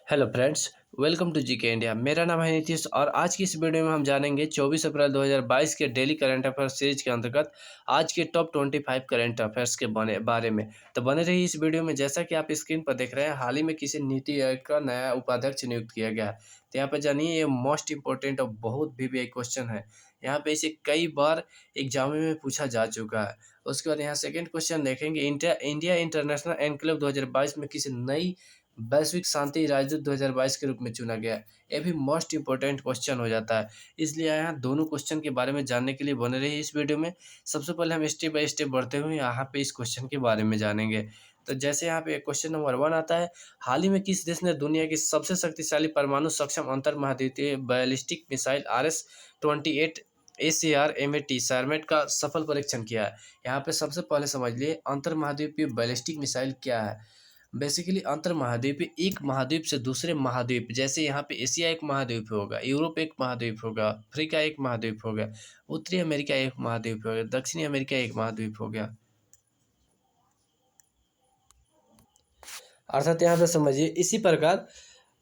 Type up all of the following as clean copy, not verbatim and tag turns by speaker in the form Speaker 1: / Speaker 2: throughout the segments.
Speaker 1: Hello friends, welcome to GK India. मेरा नाम है नीतीश और आज की इस वीडियो में हम जानेंगे 24 अप्रैल 2022 के डेली करंट अफेयर्स सीरीज के अंतर्गत आज के टॉप 25 करंट अफेयर्स के बारे में। तो बने रही इस वीडियो में। जैसा कि आप स्क्रीन पर देख रहे हैं, हाल ही में किसी नीति आयोग का नया उपाध्यक्ष नियुक्त किया गया है। तो यहाँ पर जानिए, ये मोस्ट इंपॉर्टेंट और बहुत भी क्वेश्चन है। यहाँ पे इसे कई बार एग्जाम में पूछा जा चुका है। उसके बाद यहाँ सेकेंड क्वेश्चन देखेंगे, इंडिया इंटरनेशनल एनक्लेव 2022 में किसी नई वैश्विक शांति राजदूत 2022 के रूप में चुना गया है। ये भी मोस्ट इंपॉर्टेंट क्वेश्चन हो जाता है। इसलिए यहाँ दोनों क्वेश्चन के बारे में जानने के लिए बने रहिए इस वीडियो में। सबसे पहले हम स्टेप बाय स्टेप बढ़ते हुए यहाँ पे इस क्वेश्चन के बारे में जानेंगे। तो जैसे यहाँ पे क्वेश्चन नंबर 1 आता है, हाल ही में किस देश ने दुनिया की सबसे शक्तिशाली परमाणु सक्षम अंतर महाद्वीपीय बैलिस्टिक मिसाइल RS-28 ACRMAT सैरमेट का सफल परीक्षण किया है? यहाँ पे सबसे पहले समझ लिए अंतर महाद्वीपीय बैलिस्टिक मिसाइल क्या है। बेसिकली अंतर महाद्वीप एक महाद्वीप से दूसरे महाद्वीप, जैसे यहाँ पे एशिया एक महाद्वीप होगा, यूरोप एक महाद्वीप होगा, अफ्रीका एक महाद्वीप हो गया, उत्तरी अमेरिका एक महाद्वीप हो गया, दक्षिणी अमेरिका एक महाद्वीप हो गया। अर्थात यहाँ पे समझिए इसी प्रकार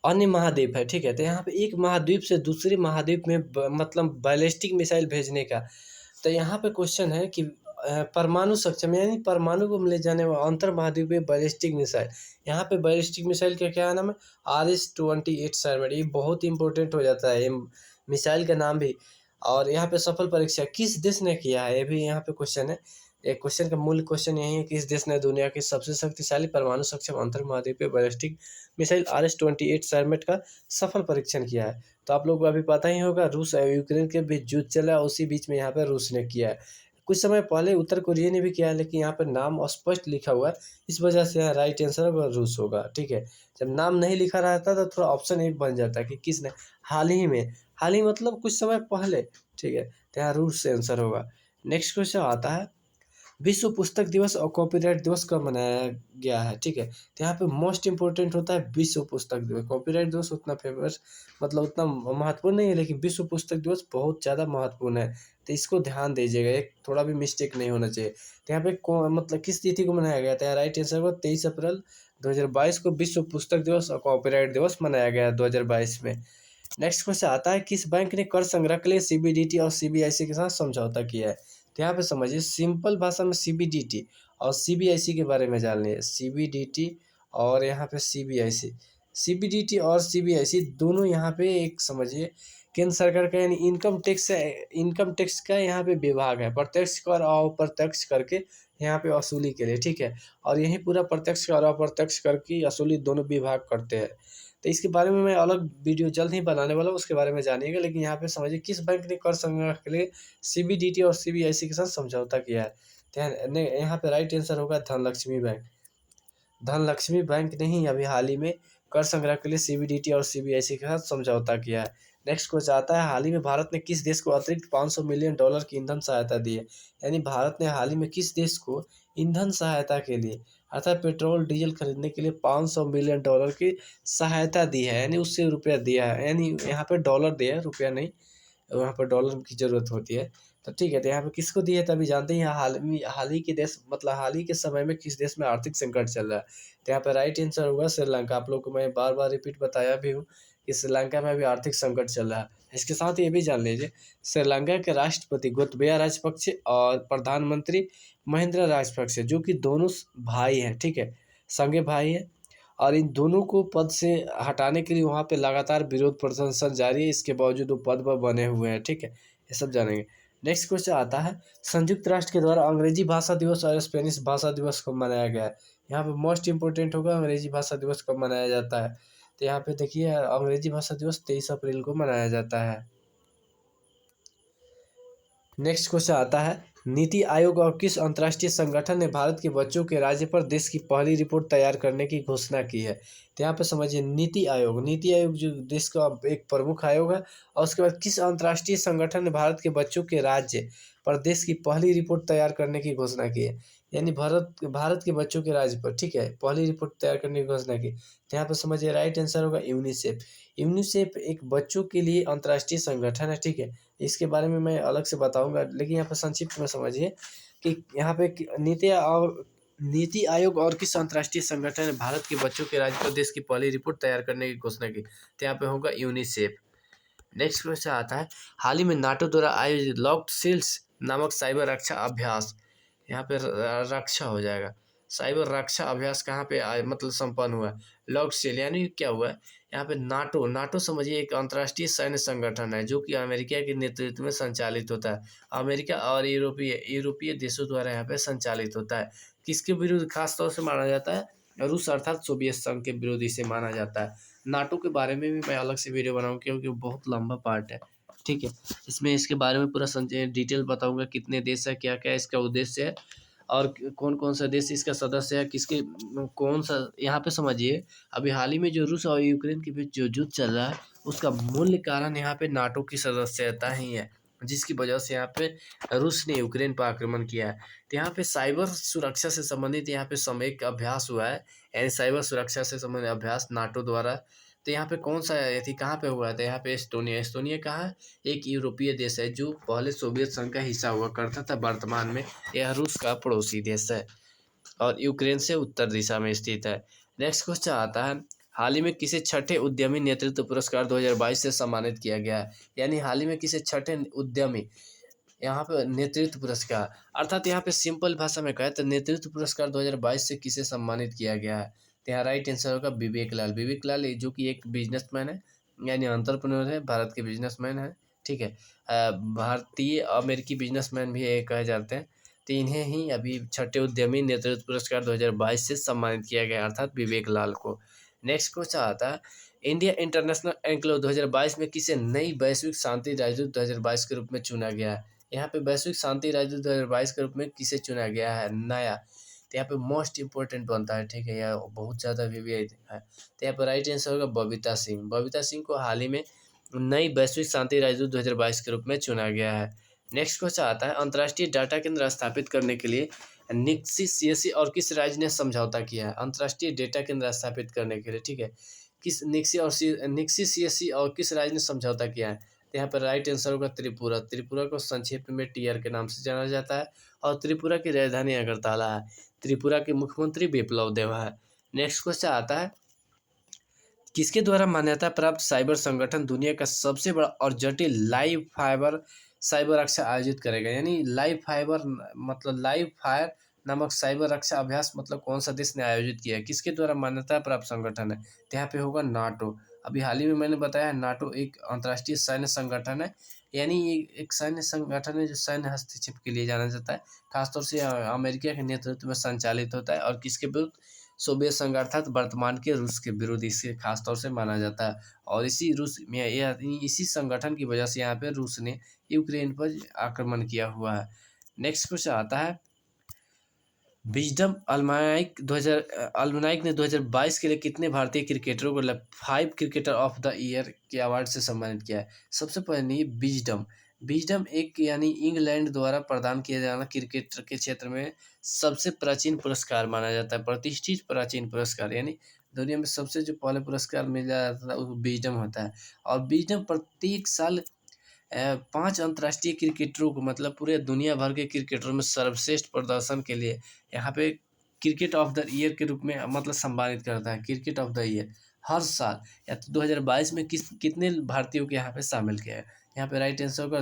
Speaker 1: अन्य महाद्वीप है, ठीक है। तो यहाँ पे एक महाद्वीप से दूसरे महाद्वीप में मतलब बैलिस्टिक मिसाइल भेजने का। तो यहाँ पे क्वेश्चन है कि परमाणु सक्षम यानी परमाणु को ले जाने वाला अंतर महाद्वीपीय बैलिस्टिक मिसाइल। यहाँ पे बैलिस्टिक मिसाइल का क्या नाम है? RS-28 सैरमेट। ये बहुत इंपॉर्टेंट हो जाता है ये मिसाइल का नाम भी। और यहाँ पे सफल परीक्षा किस देश ने किया है, ये भी यहाँ पे क्वेश्चन है। एक क्वेश्चन का मूल क्वेश्चन यही है कि इस देश ने दुनिया की सबसे शक्तिशाली परमाणु सक्षम अंतर महाद्वीपीय बैलिस्टिक मिसाइल RS-28 सैरमेट का सफल परीक्षण किया है। तो आप लोग को अभी पता ही होगा, रूस और यूक्रेन के बीच युद्ध चला है, उसी बीच में यहाँ पर रूस ने किया है। कुछ समय पहले उत्तर कोरिया ने भी किया है, लेकिन यहाँ पर नाम स्पष्ट लिखा हुआ है, इस वजह से यहाँ राइट आंसर रूस होगा, ठीक है। जब नाम नहीं लिखा रहता तो थोड़ा ऑप्शन एक बन जाता है कि किसने हाल ही मतलब कुछ समय पहले, ठीक है। तो यहाँ रूस से आंसर होगा। नेक्स्ट क्वेश्चन आता है, विश्व पुस्तक दिवस और कॉपीराइट दिवस कब मनाया गया है, ठीक है। तो यहाँ पे मोस्ट इंपॉर्टेंट होता है विश्व पुस्तक दिवस। कॉपीराइट दिवस उतना फेमस मतलब उतना महत्वपूर्ण नहीं है, लेकिन विश्व पुस्तक दिवस बहुत ज़्यादा महत्वपूर्ण है। तो इसको ध्यान दीजिएगा, एक थोड़ा भी मिस्टेक नहीं होना चाहिए। तो यहाँ पे मतलब किस तिथि को मनाया गया था? राइट आंसर को 23 अप्रैल 2022 को विश्व पुस्तक दिवस और कॉपीराइट दिवस मनाया गया 2022 में। नेक्स्ट क्वेश्चन आता है, किस बैंक ने कर संग्रह के लिए CBDT और CBIC के साथ समझौता किया है? तो यहाँ पे समझिए, सिंपल भाषा में CBDT और CBIC के बारे में जान लिया। CBDT और यहाँ पे CBIC, CBDT और CBIC दोनों यहाँ पे एक समझिए केंद्र सरकार का यानी इनकम टैक्स का यहाँ पे विभाग है। प्रत्यक्ष कर और अप्रत्यक्ष कर के यहाँ पे वसूली के लिए, ठीक है। और यही पूरा प्रत्यक्ष कर और अप्रत्यक्ष कर की वसूली दोनों विभाग करते हैं। तो इसके बारे में मैं अलग वीडियो जल्द ही बनाने वाला हूँ, उसके बारे में जानिएगा। लेकिन यहाँ पे समझिए किस बैंक ने कर संग्रह के लिए CBDT और CBIC के साथ समझौता किया है? तो यहाँ पे राइट आंसर होगा धनलक्ष्मी बैंक। धनलक्ष्मी बैंक ने ही अभी हाल ही में कर संग्रह के लिए CBDT और CBIC के साथ समझौता किया है। नेक्स्ट क्वेश्चन आता है, हाल ही में भारत ने किस देश को अतिरिक्त $500 मिलियन की ईंधन सहायता दी है? यानी भारत ने हाल ही में किस देश को ईंधन सहायता के लिए अर्थात पेट्रोल डीजल खरीदने के लिए $500 मिलियन की सहायता दी है, यानी उससे रुपया दिया है। यानी यहाँ पे डॉलर दिया है, रुपया नहीं। वहाँ पर डॉलर की ज़रूरत होती है। तो ठीक है, तो यहाँ पे किसको दिए तभी जानते हैं। हाल ही के देश मतलब हाल ही के समय में किस देश में आर्थिक संकट चल रहा है? तो यहाँ पे राइट आंसर होगा श्रीलंका। आप लोग को मैं बार बार रिपीट बताया भी हूँ कि श्रीलंका में अभी आर्थिक संकट चल रहा है। इसके साथ ये भी जान लीजिए, श्रीलंका के राष्ट्रपति गोतबाया राजपक्षे और प्रधानमंत्री महिंद्रा राजपक्षे, जो कि दोनों भाई हैं, ठीक है, सगे भाई हैं। और इन दोनों को पद से हटाने के लिए वहाँ पे लगातार विरोध प्रदर्शन जारी है। इसके बावजूद वो पद पर बने हुए हैं, ठीक है। ये सब जानेंगे। नेक्स्ट क्वेश्चन आता है, संयुक्त राष्ट्र के द्वारा अंग्रेजी भाषा दिवस और स्पेनिश भाषा दिवस कब मनाया गया है? यहाँ पे मोस्ट इंपोर्टेंट होगा अंग्रेजी भाषा दिवस कब मनाया जाता है। तो यहाँ पे देखिए, अंग्रेजी भाषा दिवस 23 अप्रैल को मनाया जाता है। नेक्स्ट क्वेश्चन आता है, नीति आयोग और किस अंतर्राष्ट्रीय संगठन ने भारत के बच्चों के राज्य पर देश की पहली रिपोर्ट तैयार करने की घोषणा की है? तो यहाँ पे समझिए, नीति आयोग जो देश का एक प्रमुख आयोग है। और उसके बाद किस अंतर्राष्ट्रीय संगठन ने भारत के बच्चों के राज्य पर देश की पहली रिपोर्ट तैयार करने की घोषणा की है? यानी भारत के बच्चों के राज्य पर, ठीक है, पहली रिपोर्ट तैयार करने की घोषणा की। तो यहाँ पर समझिए राइट आंसर होगा यूनिसेफ। यूनिसेफ एक बच्चों के लिए अंतर्राष्ट्रीय संगठन है, ठीक है। इसके बारे में मैं अलग से बताऊंगा, लेकिन यहाँ पर संक्षिप्त में समझिए कि यहाँ पे नीति नीति आयोग और किस अंतर्राष्ट्रीय संगठन ने भारत के बच्चों के राज्य प्रदेश की पहली रिपोर्ट तैयार करने की घोषणा की? तो यहाँ पे होगा यूनिसेफ। नेक्स्ट क्वेश्चन आता है, हाल ही में नाटो द्वारा आयोजित लॉक्ड शील्ड्स नामक साइबर रक्षा अभ्यास, यहाँ पे रक्षा हो जाएगा, साइबर रक्षा अभ्यास कहाँ पे मतलब संपन्न हुआ है? लॉक्ड शील्ड यानी क्या हुआ है यहाँ पे? नाटो, नाटो समझिए एक अंतर्राष्ट्रीय सैन्य संगठन है जो कि अमेरिका के नेतृत्व में संचालित होता है। अमेरिका और यूरोपीय यूरोपीय देशों द्वारा यहाँ पे संचालित होता है। किसके विरुद्ध खास तौर से माना जाता है? रूस अर्थात सोवियत संघ के विरोध इसे माना जाता है। नाटो के बारे में भी मैं अलग से वीडियो बनाऊँ क्योंकि बहुत लंबा पार्ट है, ठीक है। इसमें इसके बारे में पूरा डिटेल बताऊंगा, कितने देश है, क्या क्या इसका उद्देश्य है और कौन कौन सा देश इसका सदस्य है, किसके कौन सा। यहाँ पे समझिए अभी हाल ही में जो रूस और यूक्रेन के बीच जो युद्ध चल रहा है उसका मूल कारण यहाँ पे नाटो की सदस्यता ही है, जिसकी वजह से यहाँ पे रूस ने यूक्रेन पर आक्रमण किया है। तो यहाँ पे साइबर सुरक्षा से संबंधित यहाँ पे सामयिक अभ्यास हुआ है, यानी साइबर सुरक्षा से संबंधित अभ्यास नाटो द्वारा। तो यहाँ पे कौन सा थी, कहाँ पे हुआ था? यहाँ पे एस्टोनिया। एस्टोनिया कहाँ है? एक यूरोपीय देश है जो पहले सोवियत संघ का हिस्सा हुआ करता था, वर्तमान में यह रूस का पड़ोसी देश है और यूक्रेन से उत्तर दिशा में स्थित है। नेक्स्ट क्वेश्चन आता है, हाल ही में किसे छठे उद्यमी नेतृत्व पुरस्कार 2022 से सम्मानित किया गया है? यानी हाल ही में किसे छठे उद्यमी यहाँ पे नेतृत्व पुरस्कार, अर्थात यहाँ पे सिंपल भाषा में कहें तो नेतृत्व पुरस्कार 2022 से किसे सम्मानित किया गया है? तो यहाँ राइट आंसर होगा विवेक लाल। विवेक लाल जो कि एक बिजनेसमैन है, यानी एंटरप्रेन्योर है, भारत के बिजनेसमैन है, ठीक है। भारतीय अमेरिकी बिजनेसमैन भी ये कहे जाते हैं। तो इन्हें ही अभी छठे उद्यमी नेतृत्व पुरस्कार 2022 से सम्मानित किया गया, अर्थात विवेक लाल को। नेक्स्ट क्वेश्चन आता है, इंडिया इंटरनेशनल एनक्लेव 2022 में किसे नई वैश्विक शांति राजदूत 2022 के रूप में चुना गया है? यहाँ पे वैश्विक शांति राजदूत 2022 के रूप में किसे चुना गया है नया? तो यहाँ पे मोस्ट इंपॉर्टेंट बनता है, ठीक है, यह बहुत ज़्यादा भी है। तो यहाँ पे राइट आंसर होगा बबीता सिंह। बबीता सिंह को हाल ही में नई वैश्विक शांति राजदूत 2022 के रूप में चुना गया है। नेक्स्ट क्वेश्चन आता है, अंतर्राष्ट्रीय डाटा केंद्र स्थापित करने के लिए निक्सी सीएससी और किस राज्य ने समझौता किया है? अंतर्राष्ट्रीय डेटा केंद्र स्थापित करने के लिए, ठीक है, किस निक्सी सीएससी और किस राज्य ने समझौता किया है? तो यहाँ पर राइट आंसर होगा त्रिपुरा। त्रिपुरा को संक्षेप में टीआर के नाम से जाना जाता है और त्रिपुरा की राजधानी अगरतला है। त्रिपुरा के मुख्यमंत्री बिप्लब देवा है। नेक्स्ट क्वेश्चन आता है, किसके द्वारा मान्यता प्राप्त साइबर संगठन दुनिया का सबसे बड़ा और जटिल लाइव फाइबर साइबर रक्षा आयोजित करेगा? यानी लाइव फाइबर मतलब लाइव फायर नामक साइबर रक्षा अभ्यास मतलब कौन सा देश ने आयोजित किया है? किसके द्वारा मान्यता प्राप्त संगठन है? तो यहाँ पे होगा नाटो। अभी हाल ही में मैंने बताया नाटो एक अंतर्राष्ट्रीय सैन्य संगठन है, यानी ये एक सैन्य संगठन है जो सैन्य हस्तक्षेप के लिए जाना जाता है, खासतौर से अमेरिका के नेतृत्व में संचालित होता है और किसके विरुद्ध? सोवियत संघ अर्थात वर्तमान के रूस के विरुद्ध इसे खास तौर से माना जाता है। और इसी रूस में इसी संगठन की वजह से यहाँ पे रूस ने यूक्रेन पर आक्रमण किया हुआ है। नेक्स्ट क्वेश्चन आता है, विजडम अल्मनाइक ने 2022 के लिए कितने भारतीय क्रिकेटरों को 5 क्रिकेटर ऑफ द ईयर के अवार्ड से सम्मानित किया है? सबसे पहले विजडम, विजडम एक यानी इंग्लैंड द्वारा प्रदान किया जाना क्रिकेट के क्षेत्र में सबसे प्राचीन पुरस्कार माना जाता है, प्रतिष्ठित प्राचीन पुरस्कार, यानी दुनिया में सबसे जो पहले पुरस्कार मिल जाता है वो विजडम होता है। और विजडम प्रत्येक साल 5 अंतर्राष्ट्रीय क्रिकेटरों को मतलब पूरे दुनिया भर के क्रिकेटरों में सर्वश्रेष्ठ प्रदर्शन के लिए यहाँ पे क्रिकेट ऑफ द ईयर के रूप में मतलब सम्मानित करता है। क्रिकेट ऑफ द ईयर हर साल, या तो 2022 में कितने भारतीयों को यहाँ पे शामिल किया है? यहाँ पे राइट आंसर होगा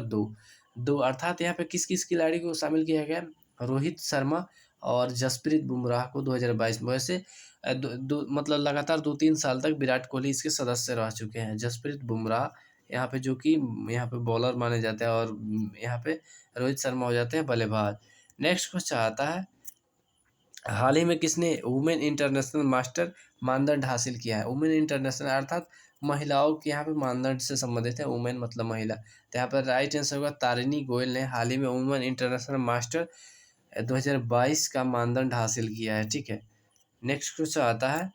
Speaker 1: 2 अर्थात यहाँ पे किस किस खिलाड़ी को शामिल किया गया? रोहित शर्मा और जसप्रीत बुमराह को 2022 में। वैसे मतलब लगातार 2-3 साल तक विराट कोहली इसके सदस्य रह चुके हैं। जसप्रीत बुमराह यहाँ पे जो कि यहाँ पे बॉलर माने जाते हैं और यहाँ पे रोहित शर्मा हो जाते हैं बल्लेबाज। नेक्स्ट क्वेश्चन आता है, हाल ही में किसने वुमेन इंटरनेशनल मास्टर मानदंड हासिल किया है? वुमेन इंटरनेशनल अर्थात महिलाओं के यहाँ पे मानदंड से संबंधित है, वुमेन मतलब महिला। तो यहाँ पर राइट आंसर होगा तारिणी गोयल ने हाल ही में वुमेन इंटरनेशनल मास्टर 2022 का मानदंड हासिल किया है, ठीक है। नेक्स्ट क्वेश्चन आता है,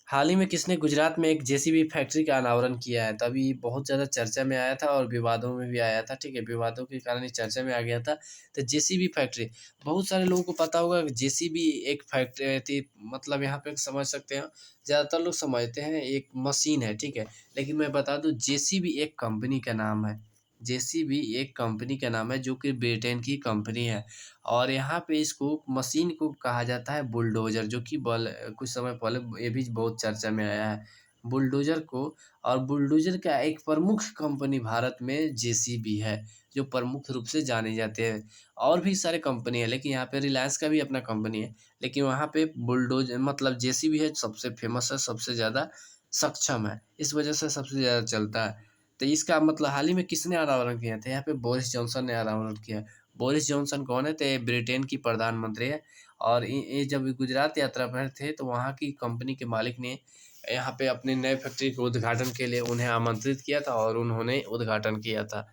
Speaker 1: हाल ही में किसने गुजरात में एक जेसीबी फैक्ट्री का अनावरण किया है? तभी बहुत ज़्यादा चर्चा में आया था और विवादों में भी आया था, ठीक है, विवादों के कारण ये चर्चा में आ गया था। तो जेसीबी फैक्ट्री बहुत सारे लोगों को पता होगा कि जेसीबी एक फैक्ट्री थी, मतलब यहाँ पे समझ सकते हैं, ज़्यादातर लोग समझते हैं एक मशीन है, ठीक है, लेकिन मैं बता दूँ जेसीबी एक कंपनी का नाम है। जेसीबी एक कंपनी का नाम है जो कि ब्रिटेन की कंपनी है और यहाँ पे इसको मशीन को कहा जाता है बुलडोज़र, जो कि कुछ समय पहले ये भी बहुत चर्चा में आया है। बुलडोज़र को और बुलडोज़र का एक प्रमुख कंपनी भारत में जेसीबी है, जो प्रमुख रूप से जाने जाते हैं। और भी सारे कंपनी है, लेकिन यहाँ पे रिलायंस का भी अपना कंपनी है, लेकिन वहाँ पे बुलडोज़ मतलब जेसीबी है, सबसे फेमस है, सबसे ज़्यादा सक्षम है, इस वजह से सबसे ज़्यादा चलता है। तो इसका मतलब हाल ही में किसने अनावरण किया था? यहाँ पे बोरिस जॉनसन ने अनावरण किया। बोरिस जॉनसन कौन है? तो ये ब्रिटेन की प्रधानमंत्री है और ये जब गुजरात यात्रा पर थे तो वहाँ की कंपनी के मालिक ने यहाँ पे अपने नए फैक्ट्री के उद्घाटन के लिए उन्हें आमंत्रित किया था और उन्होंने उद्घाटन किया था।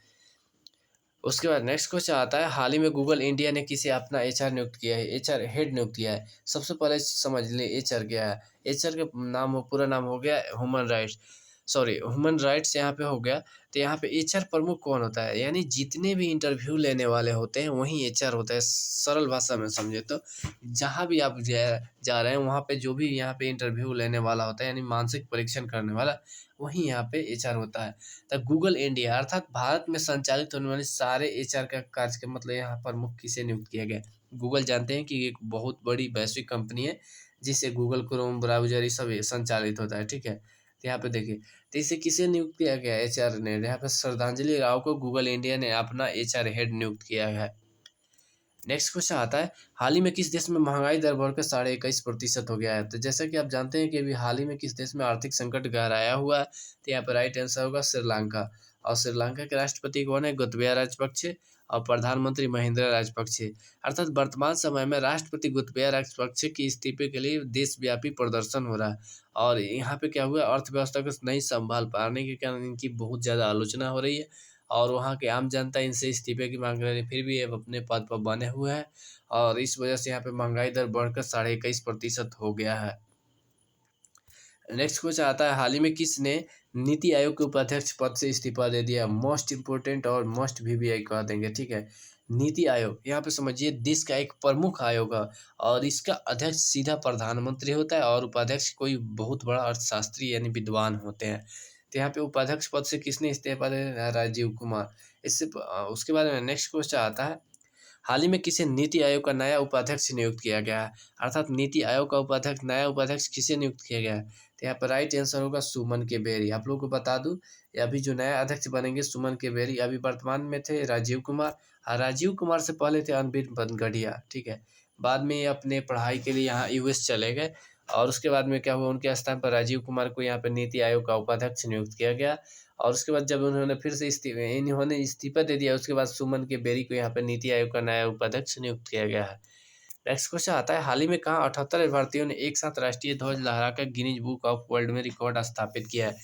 Speaker 1: उसके बाद नेक्स्ट क्वेश्चन आता है, हाल ही में गूगल इंडिया ने किसे अपना एचआर नियुक्त किया है, एचआर हेड नियुक्त किया है। सबसे पहले समझ लें एचआर क्या है। एचआर का पूरा नाम हो गया ह्यूमन राइट्स यहाँ पे हो गया। तो यहाँ पे एचआर प्रमुख कौन होता है, यानी जितने भी इंटरव्यू लेने वाले होते हैं वही एचआर होता है। सरल भाषा में समझे तो जहाँ भी आप जा रहे हैं वहाँ पे जो भी यहाँ पे इंटरव्यू लेने वाला होता है, यानी मानसिक परीक्षण करने वाला, वही यहाँ पे एचआर होता है। तब गूगल इंडिया अर्थात भारत में संचालित होने वाले सारे एचआर का कार्य का मतलब यहाँ प्रमुख किसे नियुक्त किया गया है। गूगल जानते हैं कि एक बहुत बड़ी वैश्विक कंपनी है जिससे गूगल क्रोम ब्राउज़र ये सब संचालित होता है, ठीक है। तो यहाँ पे देखिए, तो इसे किसे नियुक्त किया गया है एचआर ने, यहाँ पे श्रद्धांजलि राव को गूगल इंडिया ने अपना एचआर हेड नियुक्त किया है। नेक्स्ट क्वेश्चन आता है, हाल ही में किस देश में महंगाई दर बढ़कर 21.5% हो गया है। तो जैसा कि आप जानते हैं कि अभी हाल ही में किस देश में आर्थिक संकट गहराया हुआ है, तो यहाँ पर राइट आंसर होगा श्रीलंका। और श्रीलंका के राष्ट्रपति कौन है? गोतबाया राजपक्षे। और प्रधानमंत्री महिंद्रा राजपक्षे। अर्थात वर्तमान समय में राष्ट्रपति गोतबाया राजपक्षे के इस्तीफे के लिए देशव्यापी प्रदर्शन हो रहा है और यहाँ पे क्या हुआ, अर्थव्यवस्था को नहीं संभाल पाने के कारण इनकी बहुत ज़्यादा आलोचना हो रही है और वहाँ के आम जनता इनसे इस्तीफे की मांग रही है, फिर भी ये अपने पद पर बने हुए हैं और इस वजह से यहाँ पे महंगाई दर बढ़कर 21.5% हो गया है। नेक्स्ट क्वेश्चन आता है, हाल ही में किसने नीति आयोग के उपाध्यक्ष पद से इस्तीफा दे दिया? मोस्ट इंपोर्टेंट और मोस्ट वीवीआई कह देंगे, ठीक है। नीति आयोग यहाँ पे समझिए देश का एक प्रमुख आयोग है और इसका अध्यक्ष सीधा प्रधानमंत्री होता है और उपाध्यक्ष कोई बहुत बड़ा अर्थशास्त्री यानी विद्वान होते हैं। तो यहाँ पे उपाध्यक्ष पद से किसने इस्तीफा दिया? राजीव कुमार। उसके बाद में नेक्स्ट क्वेश्चन आता है, हाल ही में किसे नीति आयोग का नया उपाध्यक्ष नियुक्त किया गया है? अर्थात नीति आयोग का उपाध्यक्ष नया उपाध्यक्ष किसे नियुक्त किया गया है? तो यहाँ पर राइट आंसर होगा सुमन के बेरी। आप लोगों को बता दूं, अभी जो नया अध्यक्ष बनेंगे सुमन के बेरी, अभी वर्तमान में थे राजीव कुमार और राजीव कुमार से पहले थे अनबिन बनगढ़िया, ठीक है। बाद में ये अपने पढ़ाई के लिए यहाँ यूएस चले गए और उसके बाद में क्या हुआ, उनके स्थान पर राजीव कुमार को यहाँ पर नीति आयोग का उपाध्यक्ष नियुक्त किया गया और उसके बाद जब उन्होंने फिर से इन्होंने इस्तीफा दे दिया, उसके बाद सुमन के बेरी को यहाँ पे नीति आयोग का नया उपाध्यक्ष नियुक्त किया गया है। नेक्स्ट क्वेश्चन आता है, हाल ही में कहाँ 78 भारतीयों ने एक साथ राष्ट्रीय ध्वज लहराकर गिनीज बुक ऑफ वर्ल्ड में रिकॉर्ड स्थापित किया है?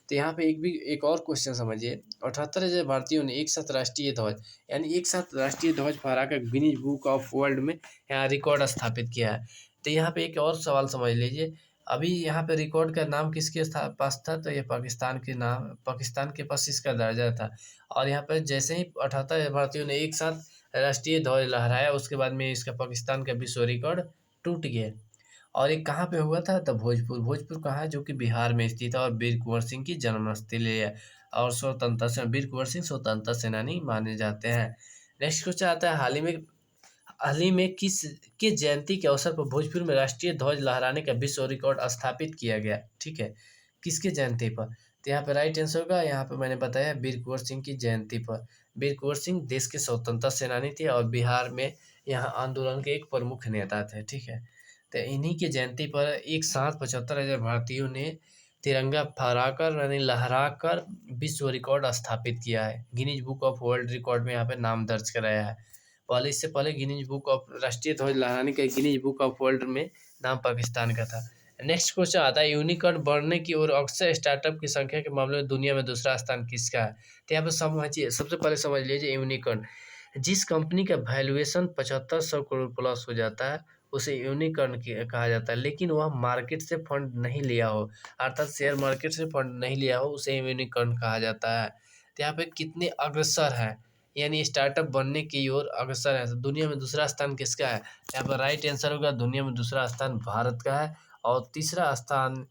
Speaker 1: तो यहाँ पे एक और क्वेश्चन समझिए, 78 भारतीयों ने एक साथ राष्ट्रीय ध्वज यानी एक साथ राष्ट्रीय ध्वज फहराकर गिनीज बुक ऑफ वर्ल्ड में यहाँ रिकॉर्ड स्थापित किया है। तो यहाँ पे एक और सवाल समझ लीजिए, अभी यहाँ पे रिकॉर्ड का नाम किसके पास था? तो ये पाकिस्तान के पास इसका दर्जा था और यहाँ पर जैसे ही 78 भारतीयों ने एक साथ राष्ट्रीय ध्वज लहराया, उसके बाद में इसका पाकिस्तान का विश्व रिकॉर्ड टूट गया। और ये कहाँ पे हुआ था? तो भोजपुर कहाँ है? जो कि बिहार में स्थित है और वीर कुंवर सिंह की जन्मस्थली है और वीर कुंवर सिंह स्वतंत्रता सेनानी माने जाते हैं। नेक्स्ट क्वेश्चन आता है, हाल ही में किस के जयंती के अवसर पर भोजपुर में राष्ट्रीय ध्वज लहराने का विश्व रिकॉर्ड स्थापित किया गया, ठीक है। किसके जयंती पर? तो यहाँ पे राइट आंसर होगा, यहाँ पे मैंने बताया वीर कुंवर सिंह की जयंती पर। वीर कुंवर सिंह देश के स्वतंत्रता सेनानी थे और बिहार में यहाँ आंदोलन के एक प्रमुख नेता थे, ठीक है। तो इन्हीं की जयंती पर एक साथ 75,000 भारतीयों ने तिरंगा फहराकर यानी लहराकर विश्व रिकॉर्ड स्थापित किया है, Guinness book of world record में यहाँ पे नाम दर्ज कराया है। इससे पहले गिनीज बुक ऑफ राष्ट्रीय ध्वज लहराने का गिनीज बुक ऑफ वर्ल्ड में नाम पाकिस्तान का था। नेक्स्ट क्वेश्चन आता है, यूनिकॉर्न बढ़ने की और अक्सर स्टार्टअप की संख्या के मामले में दुनिया में दूसरा स्थान किसका है? तो यहाँ पर समझिए, सबसे पहले समझ लीजिए यूनिकॉर्न, जिस कंपनी का वैल्यूएशन 7500 करोड़ प्लस हो जाता है उसे यूनिकॉर्न कहा जाता है, लेकिन वह मार्केट से फंड नहीं लिया हो, अर्थात शेयर मार्केट से फंड नहीं लिया हो, उसे यूनिकॉर्न कहा जाता है। तो यहाँ पे कितने अग्रसर हैं, यानी स्टार्टअप बनने की ओर अग्रसर है। दुनिया में दूसरा स्थान किसका है? यहाँ पर राइट आंसर होगा, दुनिया में दूसरा स्थान भारत का है और तीसरा स्थान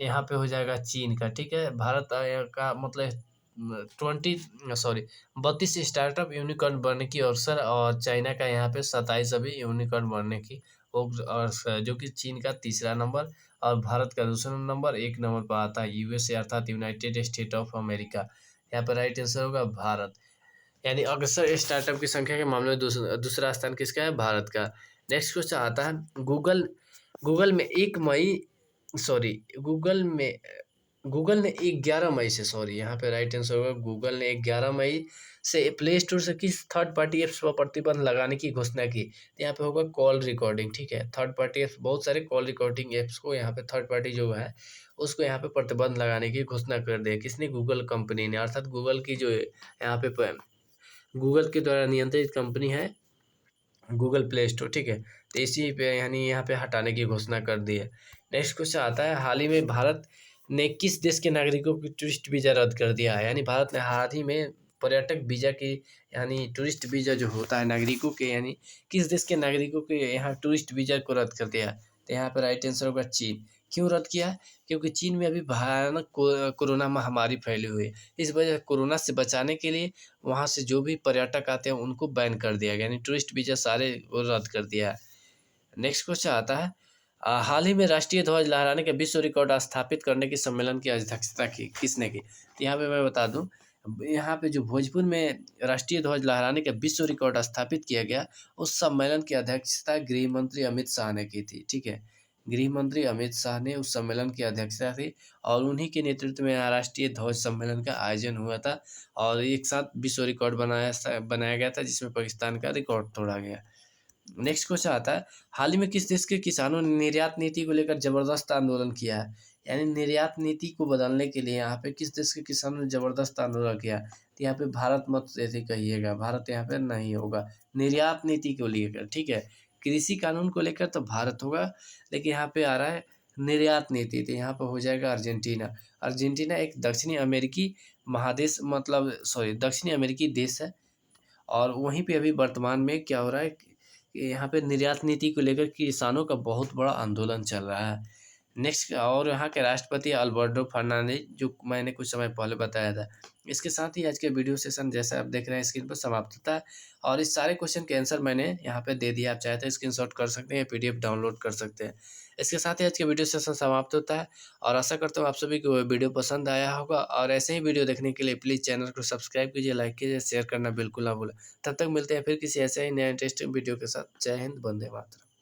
Speaker 1: यहाँ पे हो जाएगा चीन का, ठीक है। भारत का मतलब 32 स्टार्टअप यूनिकॉर्न बनने की अवसर, और चाइना का यहाँ पे 27 अभी यूनिकॉर्न बनने की और जो कि चीन का तीसरा नंबर और भारत का दूसरा नंबर, एक नंबर पर आता है यूएसए अर्थात यूनाइटेड स्टेट ऑफ अमेरिका। यहाँ पर राइट आंसर होगा भारत। यानी अग्रसर स्टार्टअप की संख्या के मामले में दूसरा स्थान किसका है? भारत का। नेक्स्ट क्वेश्चन आता है गूगल में 1 मई सॉरी गूगल ने 11 मई से, यहाँ पे राइट आंसर होगा गूगल ने 11 मई से प्ले स्टोर से किस थर्ड पार्टी एप्स पर प्रतिबंध लगाने की घोषणा की? तो यहाँ पे होगा कॉल रिकॉर्डिंग, ठीक है। थर्ड पार्टी एप्स, बहुत सारे कॉल रिकॉर्डिंग एप्स को यहाँ पे थर्ड पार्टी जो है उसको यहाँ पे प्रतिबंध लगाने की घोषणा कर दी है। किसने? गूगल कंपनी ने, अर्थात गूगल की जो यहाँ पे गूगल के द्वारा नियंत्रित कंपनी है गूगल प्ले स्टोर, ठीक है। तो इसी पे यानी यहाँ पे हटाने की घोषणा कर दी है। नेक्स्ट क्वेश्चन आता है हाल ही में भारत ने किस देश के नागरिकों की टूरिस्ट वीज़ा रद्द कर दिया है? यानी भारत ने हाल ही में पर्यटक वीज़ा की यानी टूरिस्ट वीज़ा जो होता है नागरिकों के, यानी किस देश के नागरिकों के यहाँ टूरिस्ट वीज़ा को रद्द कर दिया है? तो यहाँ पर राइट आंसर होगा चीन। क्यों रद्द किया है? क्योंकि चीन में अभी भयानक कोरोना महामारी फैली हुई है। इस वजह कोरोना से बचाने के लिए वहाँ से जो भी पर्यटक आते हैं उनको बैन कर दिया गया, यानी टूरिस्ट वीज़ा सारे वो रद्द कर दिया है। नेक्स्ट क्वेश्चन आता है हाल ही में राष्ट्रीय ध्वज लहराने के विश्व रिकॉर्ड स्थापित करने की सम्मेलन की अध्यक्षता की किसने की? तो यहाँ पे मैं बता दूं, यहाँ पे जो भोजपुर में राष्ट्रीय ध्वज लहराने का विश्व रिकॉर्ड स्थापित किया गया, उस सम्मेलन की अध्यक्षता गृह मंत्री अमित शाह ने की थी, ठीक है। गृह मंत्री अमित शाह ने उस सम्मेलन की अध्यक्षता थी और उन्हीं के नेतृत्व में यहाँ राष्ट्रीय ध्वज सम्मेलन का आयोजन हुआ था और एक साथ विश्व रिकॉर्ड बनाया गया था जिसमें पाकिस्तान का रिकॉर्ड तोड़ा गया। नेक्स्ट क्वेश्चन आता है हाल ही में किस देश के किसानों ने निर्यात नीति को लेकर जबरदस्त आंदोलन किया है? यानी निर्यात नीति को बदलने के लिए यहाँ पे किस देश के किसानों ने जबरदस्त आंदोलन किया? तो यहाँ पे भारत मत ऐसे कहिएगा, भारत यहाँ पे नहीं होगा। निर्यात नीति को लेकर, ठीक है। कृषि कानून को लेकर तो भारत होगा, लेकिन यहाँ पे आ रहा है निर्यात नीति, तो यहाँ पे हो जाएगा अर्जेंटीना। अर्जेंटीना एक दक्षिणी अमेरिकी महादेश दक्षिणी अमेरिकी देश है और वहीं पे अभी वर्तमान में क्या हो रहा है कि यहाँ पे निर्यात नीति को लेकर किसानों का बहुत बड़ा आंदोलन चल रहा है। नेक्स्ट, और यहाँ के राष्ट्रपति अल्बर्टो फर्नांडिज, जो मैंने कुछ समय पहले बताया था। इसके साथ ही आज के वीडियो सेशन जैसा आप देख रहे हैं स्क्रीन पर समाप्त होता है और इस सारे क्वेश्चन के आंसर मैंने यहाँ पे दे दिया। आप चाहे तो स्क्रीनशॉट कर सकते हैं, पीडीएफ डाउनलोड कर सकते हैं। इसके साथ ही आज के वीडियो सेशन समाप्त होता है और आशा करता हूँ आप सभी को वीडियो पसंद आया होगा और ऐसे ही वीडियो देखने के लिए प्लीज़ चैनल को सब्सक्राइब कीजिए, लाइक कीजिए, शेयर करना बिल्कुल ना भूलें। तब तक मिलते हैं फिर किसी ऐसे ही नए इंटरेस्टिंग वीडियो के साथ। जय हिंद, वंदे मातरम।